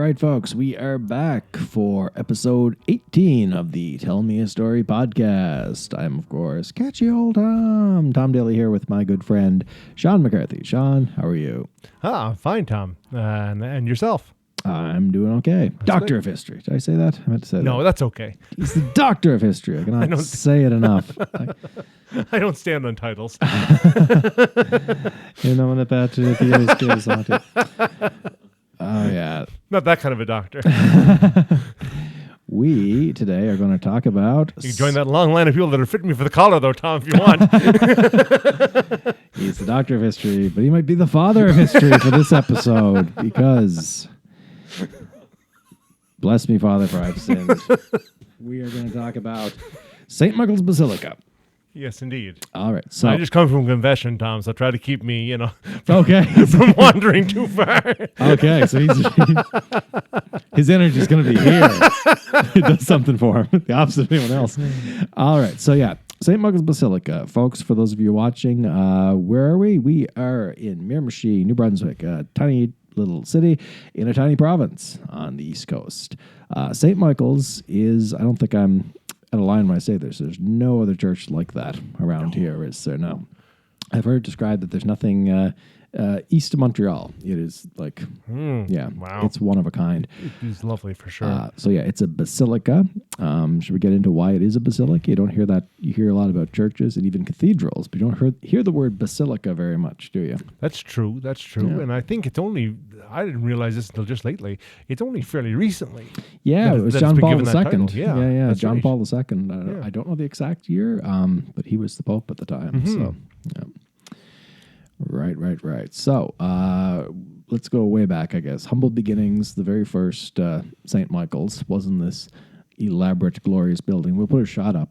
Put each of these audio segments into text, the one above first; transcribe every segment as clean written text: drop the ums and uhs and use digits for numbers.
right, folks, we are back for episode 18 of the Tell Me a Story podcast. I'm, of course, catchy old Tom Daly here with my good friend, Shawn McCarthy. Shawn, how are you? Fine, Tom. And yourself? I'm doing okay. That's Doctor good. of History. Did I say that? I meant to say that. No, that's okay. He's the Doctor of History. I cannot say it enough. I don't stand on titles. Oh, yeah. Not that kind of a doctor. We today are going to talk about... You can join that long line of people that are fitting me for the collar, though, Tom, if you want. He's the Doctor of History, but he might be the Father of History for this episode because... Bless me, Father, for I've sinned. We are going to talk about St. Michael's Basilica. Yes, indeed. All right. So I just come from confession, Tom, so try to keep me, okay, from wandering too far. Okay, so his energy is going to be here. It does something for him, the opposite of anyone else. All right. So, yeah, St. Michael's Basilica. Folks, for those of you watching, where are we? We are in Miramichi, New Brunswick, a tiny little city in a tiny province on the East Coast. St. Michael's is, I don't think I'm at a line when I say this, there's no other church like that around here, is there? No. I've heard described that there's nothing east of Montreal. It is like, wow. It's one of a kind. It is lovely for sure. So yeah, it's a basilica. Should we get into why it is a basilica? You don't hear that. You hear a lot about churches and even cathedrals, but you don't hear the word basilica very much, do you? That's true. That's true. Yeah. And I think it's only, I didn't realize this until just lately, it's only fairly recently. Yeah, it was John Paul II. Yeah. John right. Paul II. I don't know the exact year, but he was the Pope at the time. Mm-hmm. So, yeah. Right. So, let's go way back, I guess. Humble beginnings. The very first St. Michael's wasn't this elaborate, glorious building. We'll put a shot up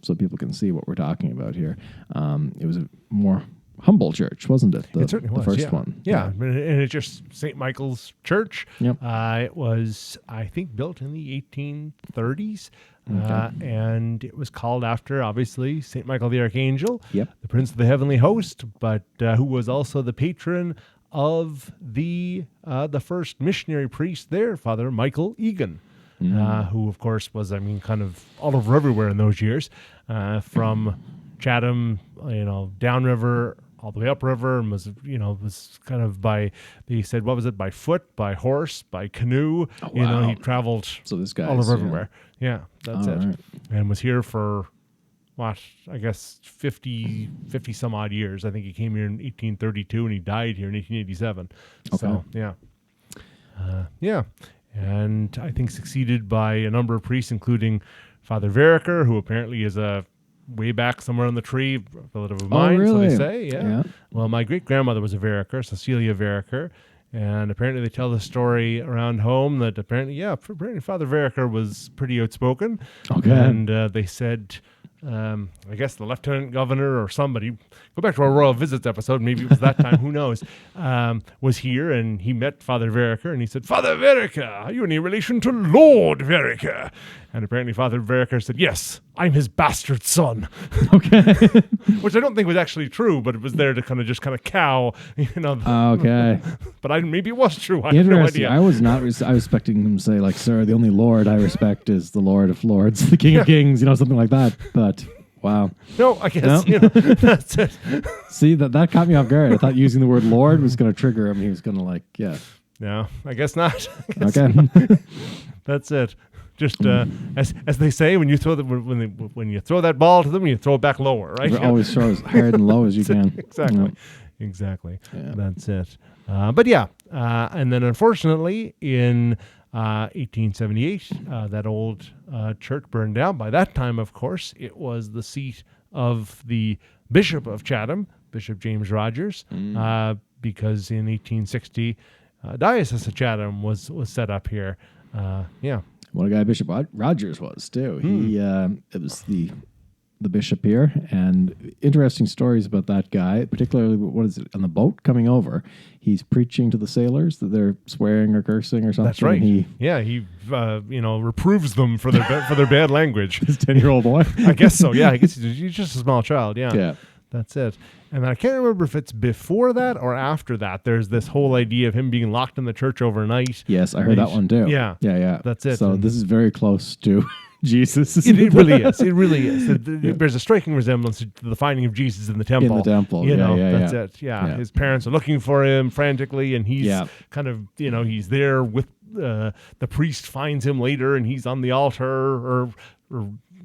so people can see what we're talking about here. It was a more humble church, wasn't it? It certainly was. The first one. Yeah, and it's just St. Michael's Church. Yep. It was, I think, built in the 1830s. Okay. And it was called after, obviously, St. Michael the Archangel, Yep. the Prince of the Heavenly Host, but who was also the patron of the first missionary priest there, Father Michael Egan, who, of course, was, kind of all over everywhere in those years, from Chatham, downriver, all the way upriver, and was kind of by foot, by horse, by canoe. Oh, wow. He traveled So this guy all over everywhere. Yeah, that's it. Right. And was here for, I guess 50 some odd years. I think he came here in 1832 and he died here in 1887. Okay. So, yeah. And I think succeeded by a number of priests, including Father Veriker, who apparently is way back somewhere on the tree, a relative of mine, really? so they say. Yeah. Well, my great-grandmother was a Veriker, Cecilia Veriker, and apparently they tell the story around home that apparently Father Veriker was pretty outspoken. Okay. And they said, I guess the lieutenant governor or somebody, go back to our royal visits episode, maybe it was that time, who knows, was here and he met Father Veriker and he said, "Father Veriker, are you any relation to Lord Veriker?" And apparently Father Veriker said, "Yes, I'm his bastard son." Okay. Which I don't think was actually true, but it was there to kind of cow, Okay. But maybe it was true. I have no Interesting. idea. I was expecting him to say, like, "Sir, the only Lord I respect is the Lord of Lords, the King of Kings," something like that. But wow. No, I guess that's it. See, that caught me off guard. I thought using the word Lord was going to trigger him. He was going to No, I guess not. Okay. That's it. Just as they say, when you throw when you throw that ball to them, you throw it back lower, right? Always throw as hard and low as you can. Exactly. Yeah. That's it. And then unfortunately in 1878, that old church burned down. By that time, of course, it was the seat of the Bishop of Chatham, Bishop James Rogers, because in 1860, Diocese of Chatham was set up here. What a guy Bishop Rogers was too. He it was the bishop here, and interesting stories about that guy. Particularly, what is it on the boat coming over? He's preaching to the sailors that they're swearing or cursing or something. That's right. He reproves them for their bad language. His 10-year-old boy. I guess so. Yeah, I guess he's just a small child. Yeah. That's it. And then I can't remember if it's before that or after that. There's this whole idea of him being locked in the church overnight. Yes, I heard that one too. Yeah. Yeah. That's it. So And this is very close to Jesus. it really is. It really is. There's a striking resemblance to the finding of Jesus in the temple. In the temple. You Yeah, know, yeah, that's yeah. it. Yeah. Yeah. His parents are looking for him frantically, and he's Yeah. kind of, he's there with the priest finds him later, and he's on the altar or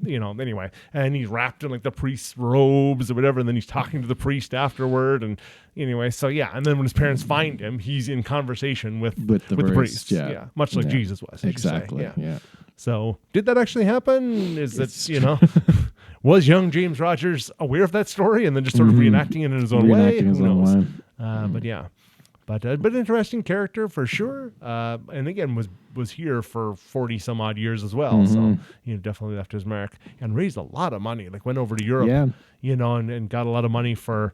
anyway, and he's wrapped in like the priest's robes or whatever, and then he's talking to the priest afterward, and anyway, so yeah, and then when his parents find him, he's in conversation with the priest, yeah. much like Yeah. Jesus was, I should say. Exactly. Yeah. So did that actually happen? Is it, was young James Rogers aware of that story and then just sort of reenacting it in his own way? Reenacting his Who own knows? way. But yeah. But interesting character for sure. And again, was here for 40 some odd years as well. So, definitely left his mark and raised a lot of money. Like went over to Europe, and got a lot of money for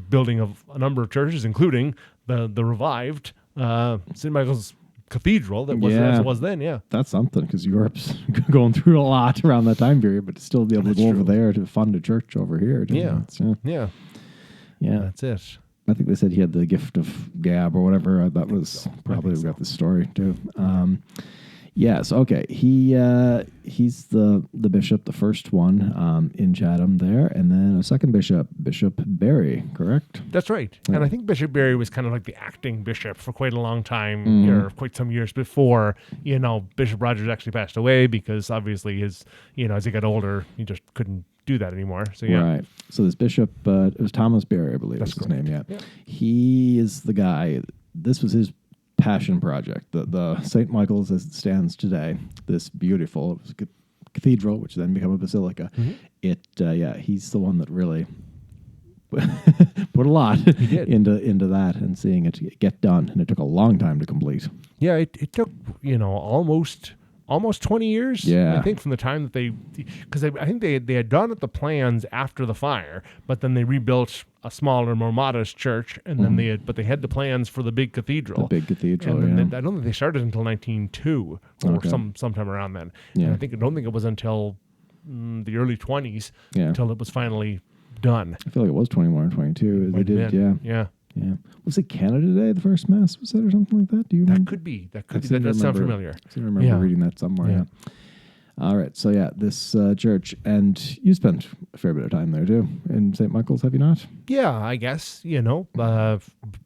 building of a number of churches, including the revived St. Michael's Cathedral that was as it was then. Yeah. That's something, because Europe's going through a lot around that time period, but to still be able to go over there to fund a church over here. Yeah. Yeah. That's it. I think they said he had the gift of gab or whatever. That was probably got the story too. So okay, he's the bishop, the first one in Chatham there, and then a second bishop, Bishop Barry, correct? That's right. Yeah. And I think Bishop Barry was kind of like the acting bishop for quite a long time, or quite some years before, Bishop Rogers actually passed away, because obviously his, as he got older, he just couldn't do that anymore. So yeah. Right. So this bishop, it was Thomas Barry, I believe was his name. Yeah. He is the guy. This was his passion project. The St. Michael's as it stands today, this beautiful cathedral, which then became a basilica. He's the one that really put a lot into that and seeing it get done, and it took a long time to complete. Yeah, it took almost 20 years. Yeah. I think from the time that because I think they had done the plans after the fire, but then they rebuilt a smaller, more modest church, and then they had the plans for the big cathedral. The big cathedral, and then I don't think they started until 1902 or sometime around then. Yeah. And I don't think it was until the early 20s until it was finally done. I feel like it was 21 or 22. They did, yeah. Was it Canada Day, the first mass, was it, or something like that? Do you remember? That could be. That does sound familiar. I remember reading that somewhere. Yeah. All right. So this church, and you spent a fair bit of time there too in St. Michael's, have you not? Yeah, I guess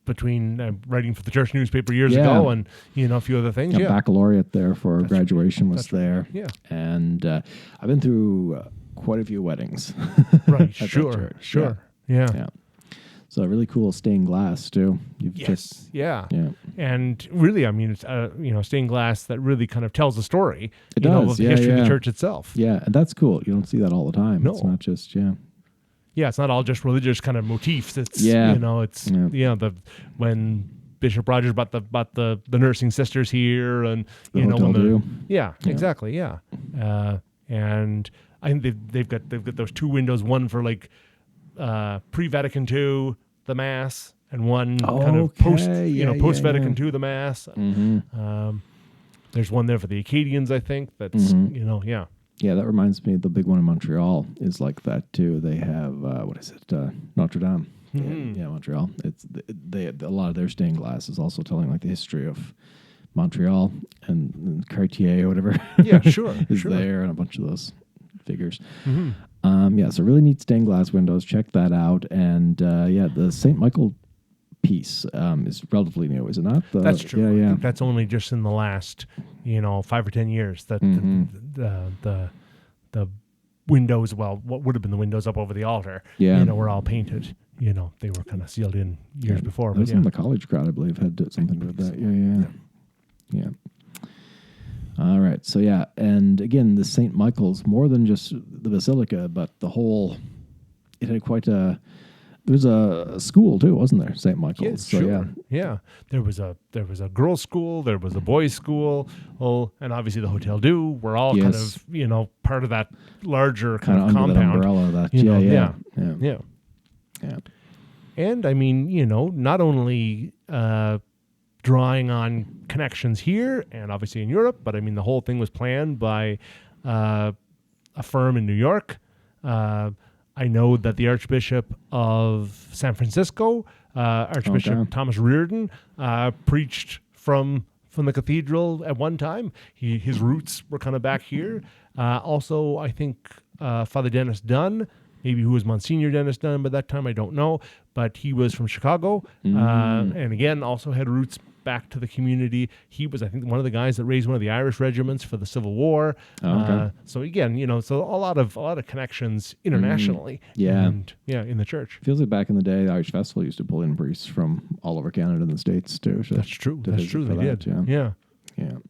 between writing for the church newspaper years ago and a few other things. Baccalaureate there for graduation was there. Right. Yeah, and I've been through quite a few weddings. Right. Sure. Yeah. So really cool stained glass too. Yeah. And really, I mean, it's stained glass that really kind of tells a story. Of the history of the church itself. Yeah, and that's cool. You don't see that all the time. No. It's not just it's not all just religious kind of motifs. It's when Bishop Rogers brought the nursing sisters here, and exactly. And I think they've got those two windows, one for like pre-Vatican II, the Mass, and one kind of post-Vatican II, the Mass. There's one there for the Acadians, I think. That's Yeah, that reminds me. The big one in Montreal is like that too. They have Notre Dame. Yeah, Montreal. It's a lot of their stained glass is also telling like the history of Montreal and Cartier or whatever. Yeah, sure. is there, and a bunch of those figures. So really neat stained glass windows. Check that out. And the St. Michael piece is relatively new, is it not? That's true. Yeah. I think that's only just in the last 5 or 10 years that the windows, what would have been the windows up over the altar, were all painted. They were kind of sealed in years before. Those in the college crowd, I believe, had something to do with that. Yeah. All right. So, and again, the St. Michael's, more than just the basilica, but the whole, it had quite there was a school too, wasn't there? St. Michael's. Yes, sure. Yeah. There was a girls' school, there was a boys' school, and obviously the Hotel Dieu were all kind of, part of that larger kind of compound. That umbrella of that. Yeah. And I mean, not only drawing on connections here and obviously in Europe, but I mean the whole thing was planned by a firm in New York, a I know that the Archbishop of San Francisco, Archbishop Thomas Reardon, preached from the cathedral at one time. His roots were kind of back here. Also, I think Father Dennis Dunn, maybe who was Monsignor Dennis Dunn by that time, I don't know, but he was from Chicago, and again also had roots back to the community. He was, I think, one of the guys that raised one of the Irish regiments for the Civil War. So again, so a lot of connections internationally. And in the church. Feels like back in the day, the Irish Festival used to pull in priests from all over Canada and the States too. That's true. That's true. They did.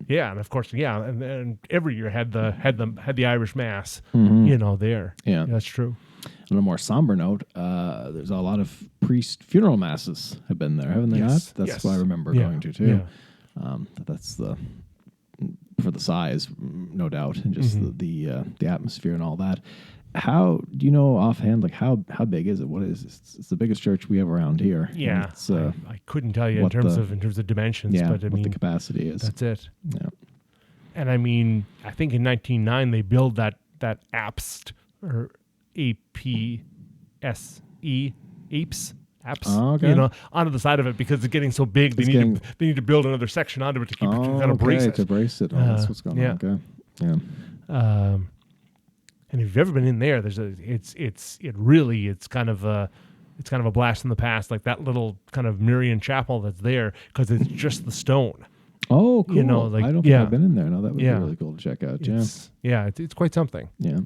Yeah, and of course, and every year had the Irish Mass, there. Yeah, that's true. On a more somber note, there's a lot of priest funeral masses have been there, haven't they? Not? That's what I remember going to too. That's for the size, no doubt, and just the atmosphere and all that. How do you know offhand? Like how big is it? What is it? It's the biggest church we have around here. Yeah, I couldn't tell you in terms of dimensions. Yeah, but what the capacity is. That's it. Yeah, and I mean, I think in 1909 they built that APST or APSE apes. Onto the side of it because it's getting so big. They need to build another section onto it to keep it kind of brace it. To brace it. That's what's going on. Okay. Yeah. And if you've ever been in there, it's kind of a blast from the past, like that little kind of Marian chapel that's there because it's just the stone. Oh, cool. I don't think I've been in there. No, that would be really cool to check out. It's quite something. Yeah.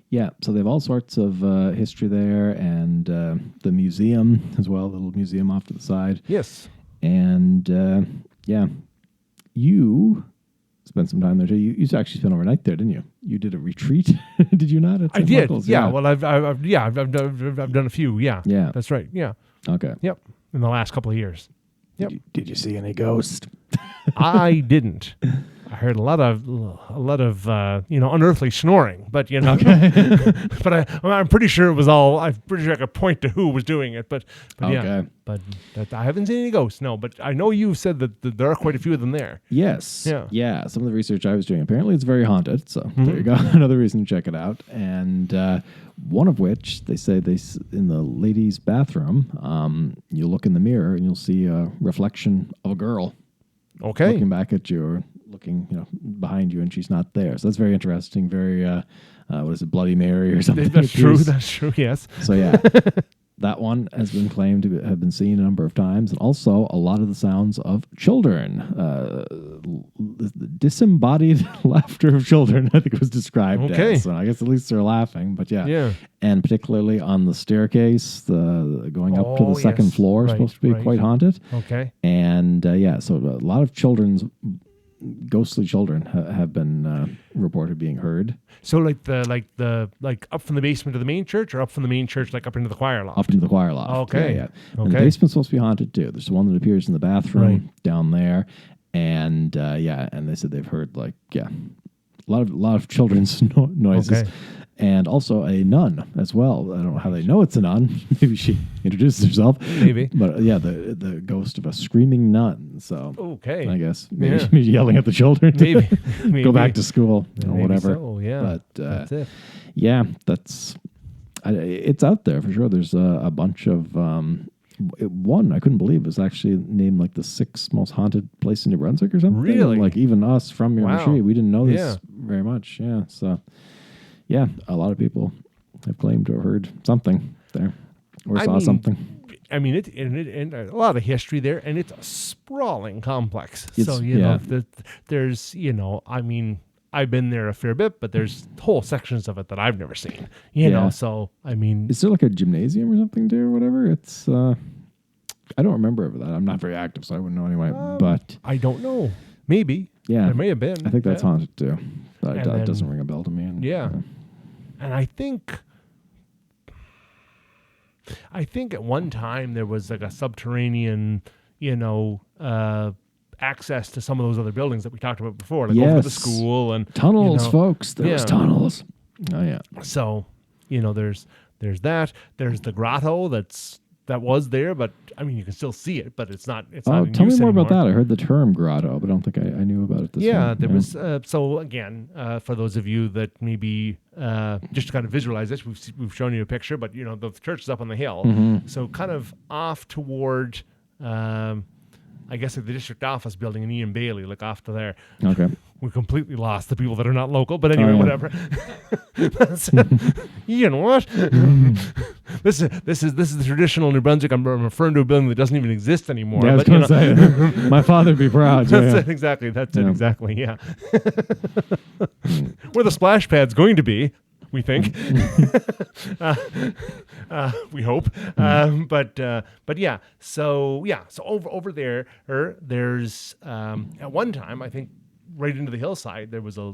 Yeah, so they have all sorts of history there, and the museum as well, a little museum off to the side. Yes. And you spent some time there too. You actually spent overnight there, didn't you? You did a retreat, did you not? I did. Locals? Yeah. Well, I've done a few. Yeah. Yeah. That's right. Yeah. Okay. Yep. In the last couple of years. Yep. Did you see any ghosts? I didn't. I heard a lot of unearthly snoring, but but I'm pretty sure it was all. I'm pretty sure I could point to who was doing it, but I haven't seen any ghosts. No, but I know you've said that there are quite a few of them there. Yes. Yeah. Some of the research I was doing, apparently it's very haunted. So there you go, another reason to check it out. And one of which they say in the ladies' bathroom, you look in the mirror and you'll see a reflection of a girl. Okay. Looking back at you or looking, behind you, and she's not there. So that's very interesting. Very, what is it, Bloody Mary or something? That's true. That's true. Yes. So that one has been claimed to have been seen a number of times, and also a lot of the sounds of children, the disembodied laughter of children. I think it was described as. So I guess at least they're laughing. But yeah. And particularly on the staircase, the going up to the second floor is supposed to be quite haunted. Okay. And so a lot of ghostly children have been reported being heard. So like up from the basement to the main church, or up from the main church like up into the choir loft? Up into the choir loft. Okay. Yeah. And the basement's supposed to be haunted too. There's the one that appears in the bathroom down there, and and they said they've heard a lot of children's noises. Okay. And also a nun as well. I don't know how they know it's a nun. Maybe she introduces herself. Maybe. But the ghost of a screaming nun. So I guess maybe she's yelling at the children to go back to school or whatever. So, yeah. But that's it. Yeah, it's out there for sure. There's a bunch of one I couldn't believe was actually named like the 6th most haunted place in New Brunswick or something. Really? Like even us from Miramichi, we didn't know this very much. Yeah. So yeah, a lot of people have claimed to have heard something there or saw something. I mean, and a lot of history there, and it's a sprawling complex. There's, I've been there a fair bit, but there's whole sections of it that I've never seen. You know, so I mean, is there like a gymnasium or something too, or whatever? It's I don't remember that. I'm not very active, so I wouldn't know anyway. But I don't know. Maybe. Yeah, there may have been. I think that's haunted too. But it doesn't ring a bell to me. And I think at one time there was like a subterranean, access to some of those other buildings that we talked about before, like over the school and tunnels, folks. There's tunnels. Oh yeah. So, there's that. There's the grotto that's that was there, but I mean, you can still see it, but it's not. It's Oh, not in tell me use more anymore. about that. I heard the term grotto, but I don't think I knew about it. There was. So again, for those of you that maybe just to kind of visualize this, we've shown you a picture, but the church is up on the hill, so kind of off toward, I guess, like the district office building in Ian Bailey, like off to there. Okay. We completely lost the people that are not local, but anyway, whatever. Ian, what? This is the traditional New Brunswick. I'm referring to a building that doesn't even exist anymore. Yeah, I was going to say, my father would be proud. That's it, exactly. That's it, exactly. Yeah. Where the splash pad's going to be, we think. We hope. But yeah. So over there, there's at one time, I think, right into the hillside, there was a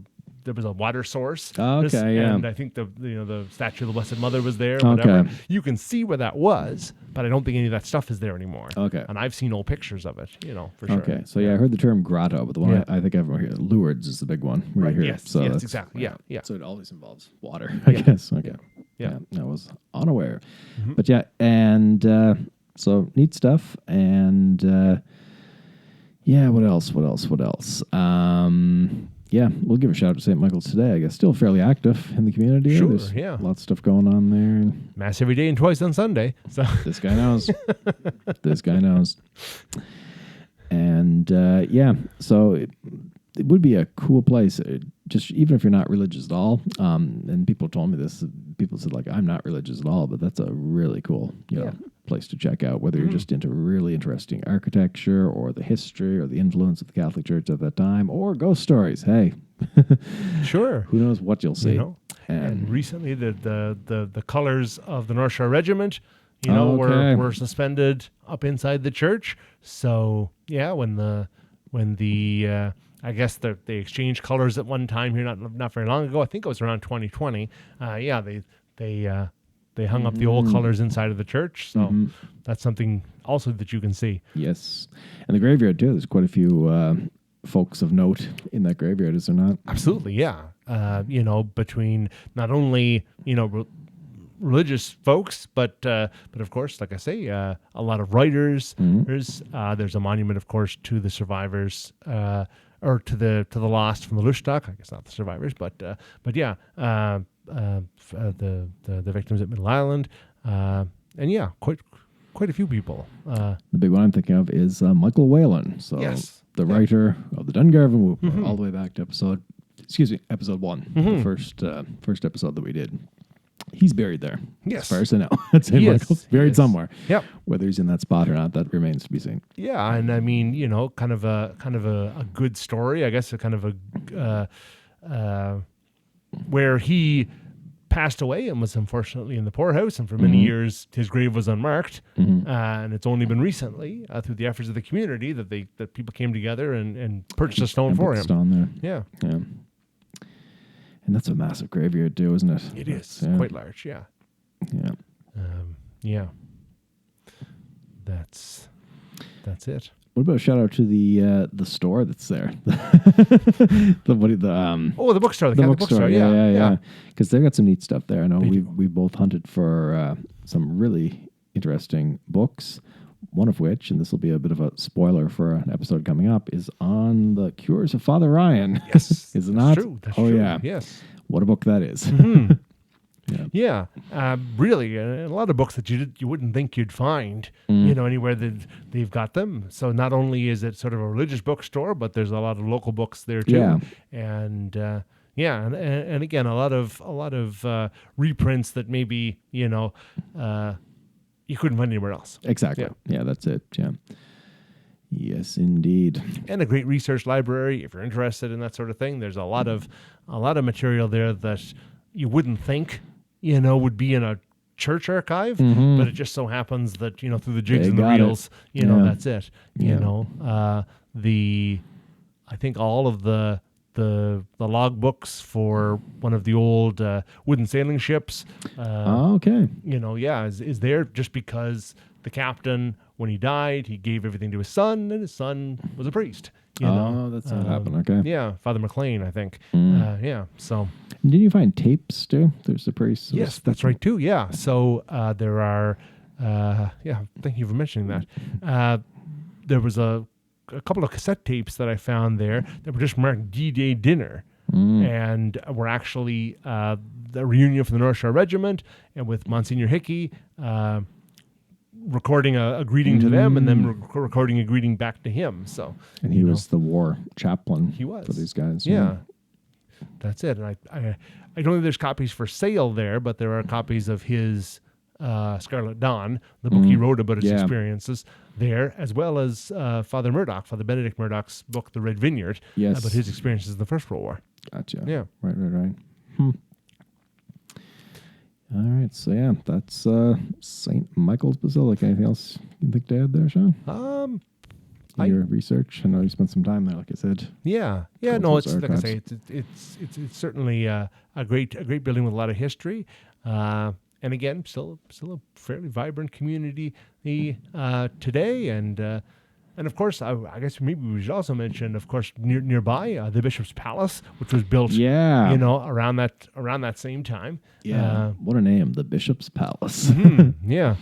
water source. Okay, yeah. And I think the statue of the Blessed Mother was there. Whatever. Okay. You can see where that was, but I don't think any of that stuff is there anymore. Okay. And I've seen old pictures of it, for sure. Okay. So I heard the term grotto, but the one I think everyone here, Lourdes is the big one right here. Yes. So yes. that's, Exactly. Yeah. So it always involves water, I guess. Okay. Yeah. I was unaware, but and so neat stuff. And what else? We'll give a shout out to St. Michael's today. I guess still fairly active in the community. Sure, There's yeah. lots of stuff going on there. Mass every day and twice on Sunday. So this guy knows. And so it would be a cool place, just even if you're not religious at all. And people told me this. People said, like, I'm not religious at all, but that's a really cool, place to check out, whether you're just into really interesting architecture or the history or the influence of the Catholic Church at that time, or ghost stories. Hey, sure. Who knows what you'll see? And recently, the colors of the North Shore Regiment, were suspended up inside the church. So when the I guess they exchanged colors at one time here, not very long ago. I think it was around 2020. They hung up the old colors inside of the church. So that's something also that you can see. Yes. And the graveyard, too. There's quite a few folks of note in that graveyard, is there not? Absolutely, yeah. Between not only, religious folks, but of course, like I say, a lot of writers. There's a monument, of course, to the survivors, or to the lost from the Lushtak. I guess not the survivors, but yeah, the victims at Middle Island, and yeah, quite a few people. The big one I'm thinking of is Michael Whalen. So the writer of the Dungarvan Whoop, all the way back to episode 1, the first episode that we did. He's buried there. Yes. As far as I know. At St. Michael's. Buried somewhere. Yep. Whether he's in that spot or not, that remains to be seen. Yeah, and I mean, kind of a good story, I guess, a kind of a where he passed away and was unfortunately in the poorhouse, and for many years his grave was unmarked. And it's only been recently, through the efforts of the community, that people came together and purchased a stone for him. Stone there. Yeah. Yeah. And that's a massive graveyard too, isn't it? It is quite large, yeah. Yeah. Yeah. That's it. What about a shout out to the store that's there? the bookstore. The bookstore. Yeah. Because they got some neat stuff there. I know we both hunted for some really interesting books. One of which, and this will be a bit of a spoiler for an episode coming up, is on the Cures of Father Ryan. Yes, is it not? True. That's true. Yeah. Yes. What a book that is. Yeah. Really, a lot of books that you wouldn't think you'd find, anywhere that they've got them. So not only is it sort of a religious bookstore, but there's a lot of local books there too. Yeah. And and again, a lot of reprints that maybe you couldn't find anywhere else. Exactly. Yeah, that's it. Yeah. Yes, indeed. And a great research library if you're interested in that sort of thing. There's a lot of material there that you wouldn't think, would be in a church archive, but it just so happens that, through the jigs and the reels, that's it. I think all of the log books for one of the old wooden sailing ships. Is there just because the captain, when he died, he gave everything to his son, and his son was a priest. That's how it happened. Okay. Yeah, Father McLean, I think. So. And didn't you find tapes too? There's the priests. Yes, that's right too. Yeah. So there are thank you for mentioning that. There was a couple of cassette tapes that I found there that were just marked D-Day dinner. And were actually the reunion from the North Shore Regiment, and with Monsignor Hickey recording a greeting to them, and then recording a greeting back to him. So, and he was the war chaplain. He was for these guys. Yeah, that's it. And I don't think there's copies for sale there, but there are copies of his Scarlet Dawn, the book he wrote about his experiences there, as well as Father Benedict Murdoch's book, The Red Vineyard, about his experiences in the First World War. Gotcha. Yeah. Right. All right. So, yeah, that's St. Michael's Basilica. Anything else you think to add there, Shawn? Your research? I know you spent some time there, like I said. Yeah. No, it's like I say, it's certainly a great building with a lot of history. And again, still a fairly vibrant community today, and of course, I guess maybe we should also mention, of course, nearby the Bishop's Palace, which was built, around that same time. Yeah, what a name, the Bishop's Palace. Yeah,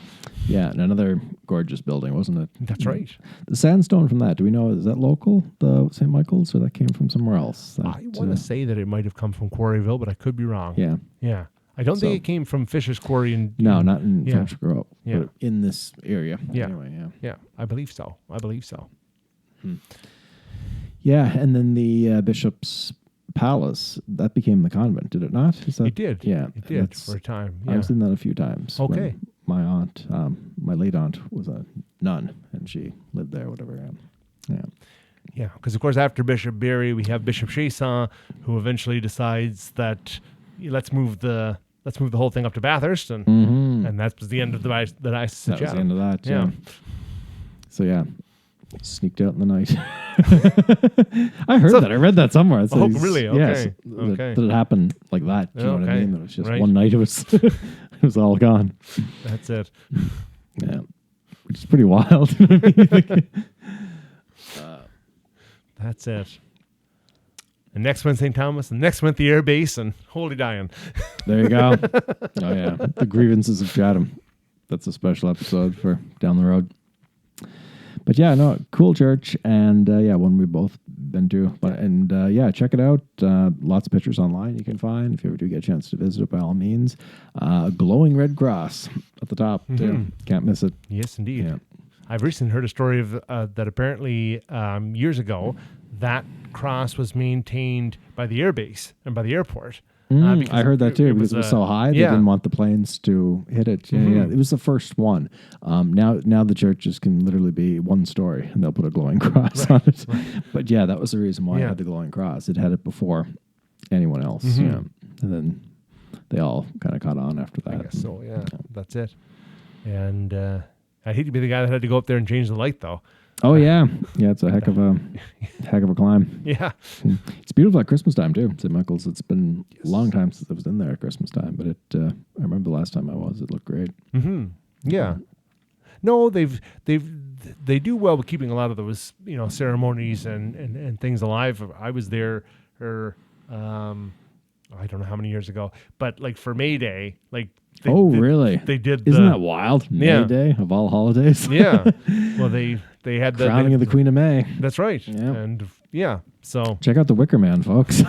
and another gorgeous building, wasn't it? That's right. The sandstone from that, do we know, is that local, the St. Michael's, or that came from somewhere else? I want to say that it might have come from Quarryville, but I could be wrong. Yeah. I don't think it came from Fisher's Quarry. Not in French Grove, but in this area. Yeah. Anyway, yeah. I believe so. Yeah, and then the Bishop's Palace, that became the convent, did it not? It did. Yeah. It did for a time. Yeah. I've seen that a few times. Okay. My aunt, my late aunt, was a nun, and she lived there, whatever. Yeah, because of course after Bishop Barry, we have Bishop Chasson, who eventually decides that let's move the whole thing up to Bathurst, and that was the end of the diocese. That was the end of that. Yeah. So sneaked out in the night. I heard that. I read that somewhere. Oh, really? Okay. Yes, okay. That it happened like that. Do you know what I mean? That it was just right. one night. It was all gone. That's it. Yeah, which is pretty wild. You know what I mean? That's it. And next went St. Thomas, and next went the Air Base, and holy dying. There you go. Oh, yeah. The grievances of Chatham. That's a special episode for down the road. But yeah, no, cool church. And one we've both been to. Check it out. Lots of pictures online you can find. If you ever do get a chance to visit it, by all means. Glowing red cross at the top, too. Can't miss it. Yes, indeed. Yeah. I've recently heard a story of that apparently years ago, that cross was maintained by the air base and by the airport. I heard that too, because it was so high. They didn't want the planes to hit it. Yeah. It was the first one. Now the churches can literally be one story, and they'll put a glowing cross on it. Right. But yeah, that was the reason why it had the glowing cross. It had it before anyone else. Yeah. And then they all kind of caught on after that. I guess so, yeah. That's it. And I hate to be the guy that had to go up there and change the light, though. Oh yeah, it's a heck of a climb. Yeah, it's beautiful at Christmas time too, St. Michael's. It's been a long time since I was in there at Christmas time, but I remember the last time I was. It looked great. Yeah, no, they do well with keeping a lot of those ceremonies and things alive. I was there, I don't know how many years ago, but like for May Day, really? They did. Isn't that wild? May Day of all holidays. Yeah. Well, they had the crowning of the Queen of May. That's right. Yeah. And so check out the Wicker Man, folks,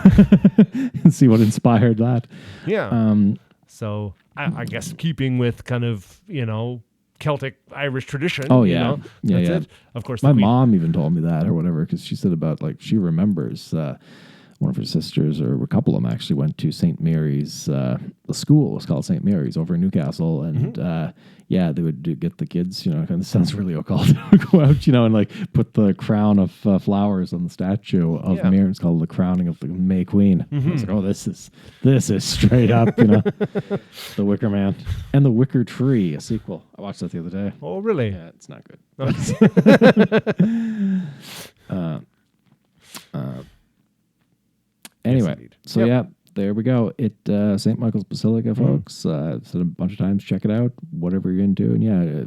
and see what inspired that. Yeah. So I guess keeping with kind of Celtic Irish tradition. Oh yeah. That's it. Of course. My mom even told me that or whatever, because she said about she remembers. One of her sisters, or a couple of them, actually went to St. Mary's. The school was called St. Mary's over in Newcastle, and they would get the kids. Kind of sounds really occult. Go out, and put the crown of flowers on the statue of Mary. It's called the crowning of the May Queen. I was like, oh, this is straight up, the Wicker Man and the Wicker Tree, a sequel. I watched that the other day. Oh, really? Yeah, it's not good. Anyway, yes, there we go. St. Michael's Basilica, folks. I've said a bunch of times, check it out, whatever you're into. And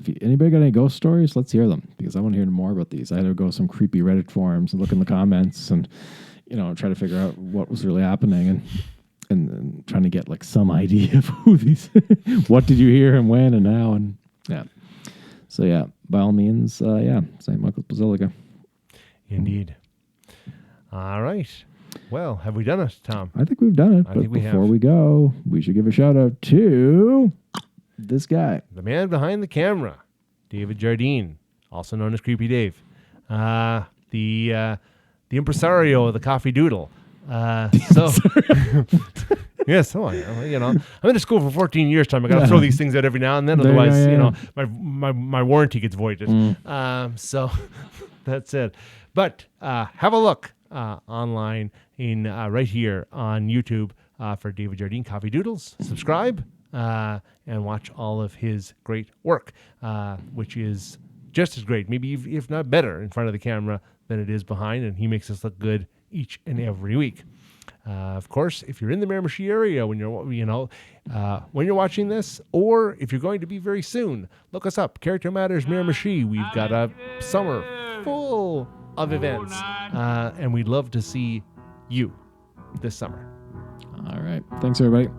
if anybody got any ghost stories, let's hear them, because I want to hear more about these. I had to go some creepy Reddit forums and look in the comments and, try to figure out what was really happening and trying to get some idea of who these, what did you hear and when and how. And So yeah, by all means, St. Michael's Basilica. Indeed. All right. Well, have we done it, Tom? I think we've done it. But think we before have. we go, we should give a shout out to this guy. The man behind the camera, David Jardine, also known as Creepy Dave. The impresario of the Coffee Doodle. Yes, I'm in the school for 14 years, Tom. I got to throw these things out every now and then, otherwise, my warranty gets voided. So that's it. But have a look online right here on YouTube for David Jardine Coffee Doodles. Subscribe and watch all of his great work, which is just as great, maybe if not better, in front of the camera than it is behind, and he makes us look good each and every week. Of course, if you're in the Miramichi area when you're watching this, or if you're going to be very soon, look us up. Character Matters Miramichi. We've got a summer full of events, and we'd love to see you this summer. All right. Thanks, everybody.